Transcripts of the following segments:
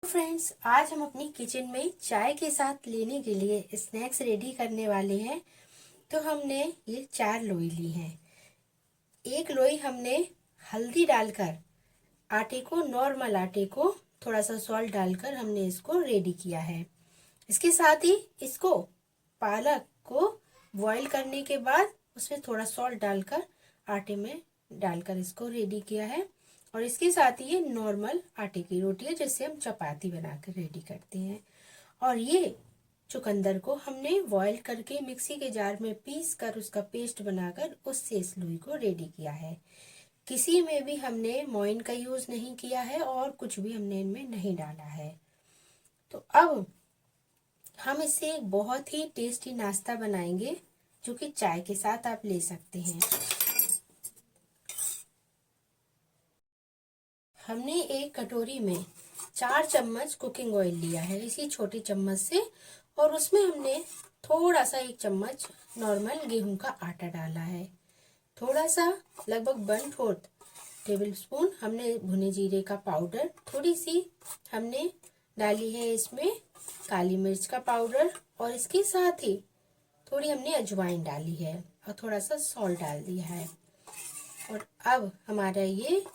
Friends, आज हम अपनी किचन में चाय के साथ लेने के लिए स्नैक्स रेडी करने वाले हैं। तो हमने ये 4 लोई ली हैं। एक लोई हमने हल्दी डालकर आटे को, नॉर्मल आटे को थोड़ा सा सॉल्ट डालकर हमने इसको रेडी किया है। इसके साथ ही इसको पालक को बॉईल करने के बाद उसमें थोड़ा सॉल्ट डालकर आटे में डालकर इसको रेडी किया है। और इसके साथ ही ये नॉर्मल आटे की रोटी है, जैसे हम चपाती बनाकर रेडी करते हैं। और ये चुकंदर को हमने बॉईल करके मिक्सी के जार में पीस कर उसका पेस्ट बनाकर उससे इस लोई को रेडी किया है। किसी में भी हमने मोइन का यूज नहीं किया है और कुछ भी हमने इनमें नहीं डाला है। तो अब हम इससे एक बहुत ही टेस्टी नाश्ता बनाएंगे, जो कि चाय के साथ आप ले सकते हैं। हमने एक कटोरी में 4 चम्मच कुकिंग ऑयल लिया है, इसी छोटी चम्मच से, और उसमें हमने थोड़ा सा 1 चम्मच नॉर्मल गेहूं का आटा डाला है। थोड़ा सा, लगभग 1/4 टेबल स्पून हमने भुने जीरे का पाउडर, थोड़ी सी हमने डाली है इसमें काली मिर्च का पाउडर, और इसके साथ ही थोड़ी हमने अजवाइन डाली है और थोड़ा सा सॉल्ट डाल दिया है। और अब हमारा ये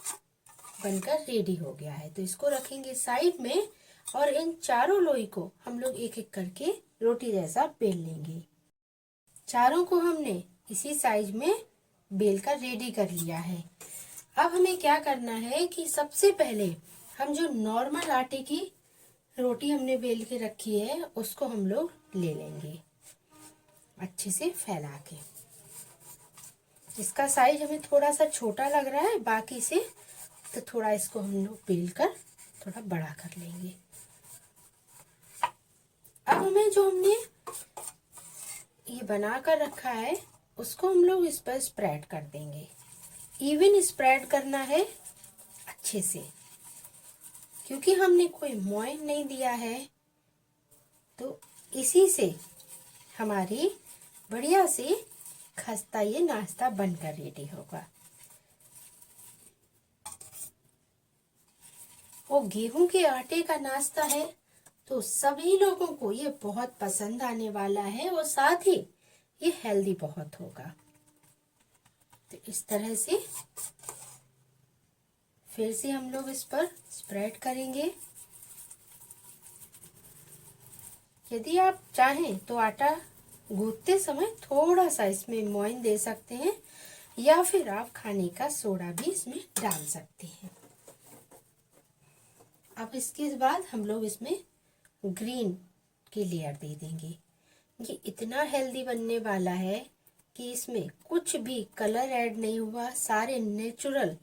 बनकर रेडी हो गया है, तो इसको रखेंगे साइड में। और इन चारों लोई को हम लोग एक एक करके रोटी जैसा बेल लेंगे। चारों को हमने इसी साइज में बेल कर रेडी कर लिया है। अब हमें क्या करना है कि सबसे पहले हम जो नॉर्मल आटे की रोटी हमने बेल के रखी है उसको हम लोग ले लेंगे अच्छे से फैला के। इसका साइज हमें थोड़ा सा छोटा लग रहा है बाकी से, तो थोड़ा इसको हम लोग बेल कर थोड़ा बड़ा कर लेंगे। अब हमें जो हमने ये बना कर रखा है उसको हम लोग इस पर स्प्रेड कर देंगे। इवन स्प्रेड करना है अच्छे से, क्योंकि हमने कोई मोइन नहीं दिया है, तो इसी से हमारी बढ़िया से खस्ता ये नाश्ता बनकर रेडी होगा। वो गेहूं के आटे का नाश्ता है, तो सभी लोगों को ये बहुत पसंद आने वाला है, और साथ ही ये हेल्दी बहुत होगा। तो इस तरह से फिर से हम लोग इस पर स्प्रेड करेंगे। यदि आप चाहें तो आटा गूंथते समय थोड़ा सा इसमें मोइन दे सकते हैं, या फिर आप खाने का सोडा भी इसमें डाल सकते हैं। अब इसके बाद हम लोग इसमें ग्रीन की लेयर दे देंगे। ये इतना हेल्दी बनने वाला है कि इसमें कुछ भी कलर ऐड नहीं हुआ, सारे नेचुरल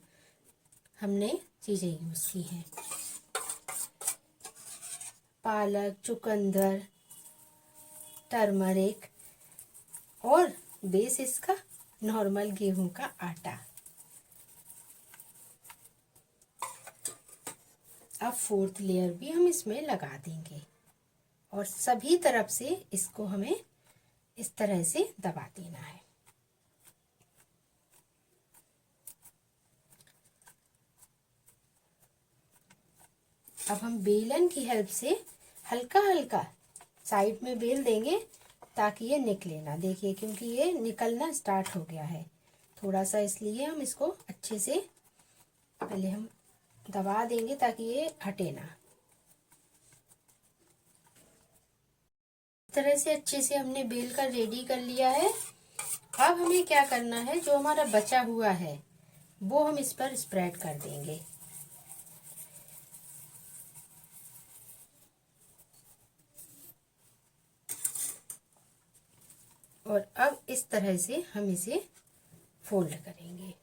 हमने चीजें यूज की हैं। पालक, चुकंदर, टर्मरिक, और बेस इसका नॉर्मल गेहूं का आटा। अब 4th लेयर भी हम इसमें लगा देंगे, और सभी तरफ से इसको हमें इस तरह से दबा देना है। अब हम बेलन की हेल्प से हल्का हल्का साइड में बेल देंगे, ताकि ये निकले ना। देखिए, क्योंकि ये निकलना स्टार्ट हो गया है थोड़ा सा, इसलिए हम इसको अच्छे से पहले हम दबा देंगे ताकि ये हटे ना। इस तरह से अच्छे से हमने बेल कर रेडी कर लिया है। अब हमें क्या करना है, जो हमारा बचा हुआ है वो हम इस पर स्प्रेड कर देंगे। और अब इस तरह से हम इसे फोल्ड करेंगे।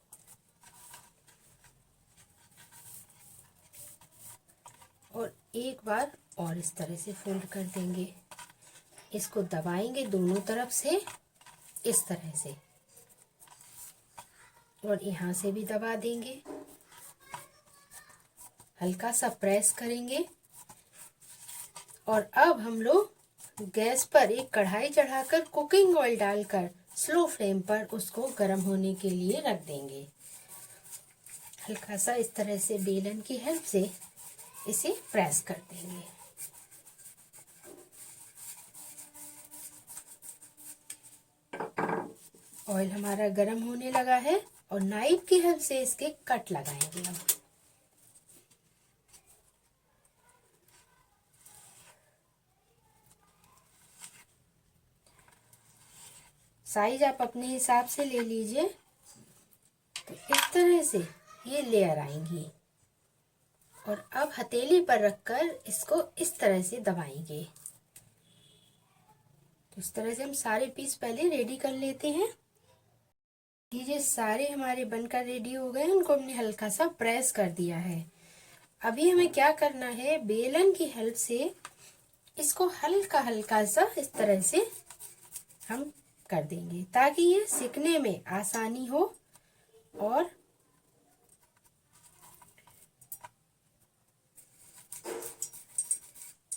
और एक बार और इस तरह से फोल्ड कर देंगे। इसको दबाएंगे दोनों तरफ से इस तरह से, और यहाँ से भी दबा देंगे। हल्का सा प्रेस करेंगे। और अब हम लोग गैस पर एक कढ़ाई चढ़ाकर कुकिंग ऑयल डालकर स्लो फ्लेम पर उसको गर्म होने के लिए रख देंगे। हल्का सा इस तरह से बेलन की हेल्प से इसे प्रेस कर देंगे। ऑयल हमारा गर्म होने लगा है और नाइफ की हेल्प से इसके कट लगाएंगे हम। साइज आप अपने हिसाब से ले लीजिए। तो इस तरह से ये लेयर आएंगी और अब हथेली पर रखकर इसको इस तरह से दबाएंगे। तो इस तरह से हम सारे पीस पहले रेडी कर लेते हैं। ये सारे हमारे बनकर रेडी हो गए, उनको हमने हल्का सा प्रेस कर दिया है। अभी हमें क्या करना है, बेलन की हेल्प से इसको हल्का हल्का सा इस तरह से हम कर देंगे ताकि ये सिकने में आसानी हो। और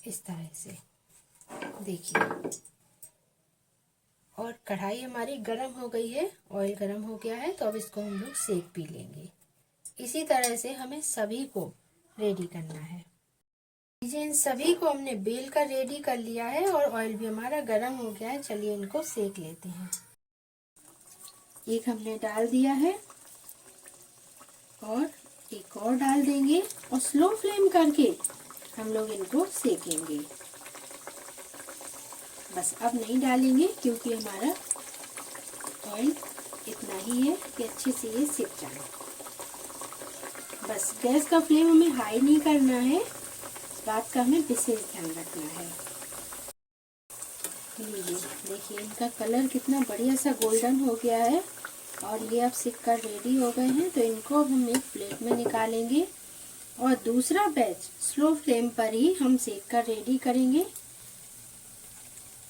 इस तरह से देखिए, और कढ़ाई हमारी गरम हो गई है, ऑयल गरम हो गया है। तो अब इसको हम लोग सेक भी लेंगे। इसी तरह से हमें सभी को रेडी करना है। इन सभी को हमने बेल कर रेडी कर लिया है और ऑयल भी हमारा गरम हो गया है। चलिए इनको सेक लेते हैं। एक हमने डाल दिया है और एक और डाल देंगे और स्लो फ्लेम करके हम लोग इनको सेकेंगे। बस अब नहीं डालेंगे क्योंकि हमारा ऑयल इतना ही है कि अच्छे से ये सिक जाए। बस गैस का फ्लेम हमें हाई नहीं करना है, इस बात का हमें विशेष ध्यान रखना है। देखिए इनका कलर कितना बढ़िया सा गोल्डन हो गया है और ये अब सिक कर रेडी हो गए हैं। तो इनको हम एक प्लेट में निकालेंगे और दूसरा बैच स्लो फ्लेम पर ही हम सेक कर रेडी करेंगे।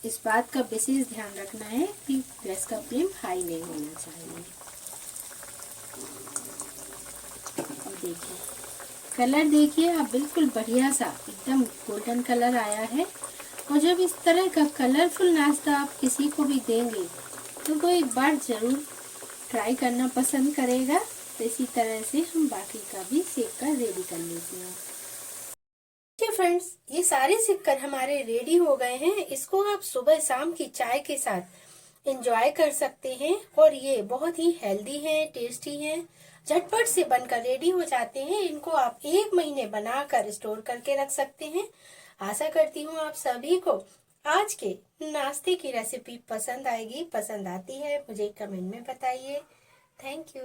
इस बात का विशेष ध्यान रखना है कि गैस का फ्लेम हाई नहीं होना चाहिए। और देखिए कलर देखिए आप, बिल्कुल बढ़िया सा एकदम गोल्डन कलर आया है। और जब इस तरह का कलरफुल नाश्ता आप किसी को भी देंगे तो वो एक बार जरूर ट्राई करना पसंद करेगा। तो इसी तरह से हम बाकी का भी सेक कर रेडी कर लेते हैं। फ्रेंड्स, ये सारे सिक्कर हमारे रेडी हो गए हैं। इसको आप सुबह शाम की चाय के साथ एंजॉय कर सकते हैं और ये बहुत ही हेल्दी है, टेस्टी है, झटपट से बनकर रेडी हो जाते हैं। इनको आप 1 महीने बनाकर स्टोर करके रख सकते हैं। आशा करती हूँ आप सभी को आज के नाश्ते की रेसिपी पसंद आएगी। पसंद आती है मुझे कमेंट में बताइए। Thank you.